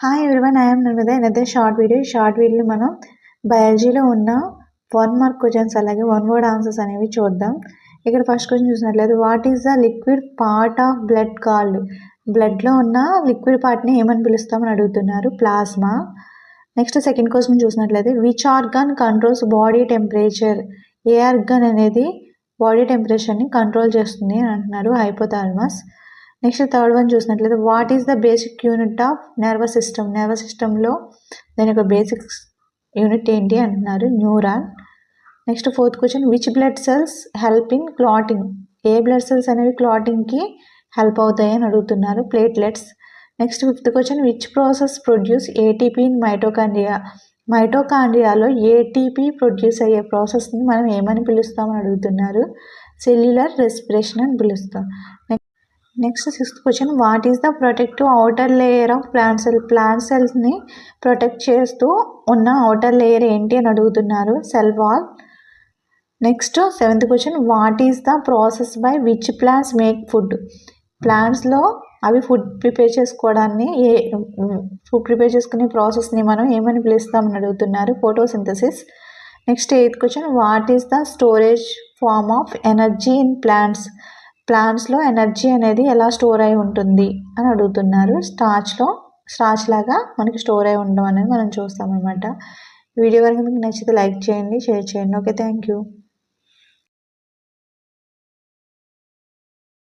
Hi everyone, I am Narmada. In short video మనం బయాలజీలో ఉన్న 1 mark questions అలాగే 1 వర్డ్ ఆన్సర్స్ అనేవి చూద్దాం. ఇక్కడ ఫస్ట్ క్వశ్చన్ చూసినట్లయితే what is the liquid part of blood called? బ్లడ్లో ఉన్న లిక్విడ్ పార్ట్ని ఏమని పిలుస్తామని అడుగుతున్నారు. ప్లాస్మా. నెక్స్ట్ సెకండ్ క్వశ్చన్ చూసినట్లయితే which organ controls body temperature? A organ అనేది బాడీ టెంపరేచర్ని కంట్రోల్ చేస్తుంది అని అంటున్నారు. హైపోథాలమస్. నెక్స్ట్ థర్డ్ వన్ చూసినట్లయితే what is the basic unit of nervous system? Nervous సిస్టంలో దాని యొక్క బేసిక్ యూనిట్ ఏంటి అంటున్నారు. Neuron. Next fourth question which blood cells help in clotting? ఏ బ్లడ్ సెల్స్ అనేవి క్లాటింగ్కి హెల్ప్ అవుతాయి అని అడుగుతున్నారు. Platelets. Next fifth question which process produce ATP in mitochondria? మైటోకాండ్రియాలో ఏటీపీ ప్రొడ్యూస్ అయ్యే ప్రాసెస్ని మనం ఏమని పిలుస్తామని అడుగుతున్నారు. సెల్యులర్ రెస్పిరేషన్ అని పిలుస్తాం. Next sixth question what is the protective outer layer of plant cell? Plant సెల్స్ని ప్రొటెక్ట్ చేస్తూ ఉన్న అవుటర్ లేయర్ ఏంటి అని అడుగుతున్నారు. Cell wall. Next seventh question what is the process by which plants make food? ప్లాంట్స్లో అవి ఫుడ్ ప్రిపేర్ చేసుకోవడాన్ని food prepare చేసుకునే ప్రాసెస్ని మనం ఏమని పిలుస్తామని అడుగుతున్నారు. Photosynthesis. Next eighth question what is the storage form of energy in plants? ప్లాంట్స్లో ఎనర్జీ అనేది ఎలా స్టోర్ అయి ఉంటుంది అని అడుగుతున్నారు. స్టార్చ్ లాగా మనకి స్టోర్ అయి ఉండడం అనేది మనం చూస్తామన్నమాట. వీడియో కనుక మీకు నచ్చితే లైక్ చేయండి, షేర్ చేయండి. Okay, thank you.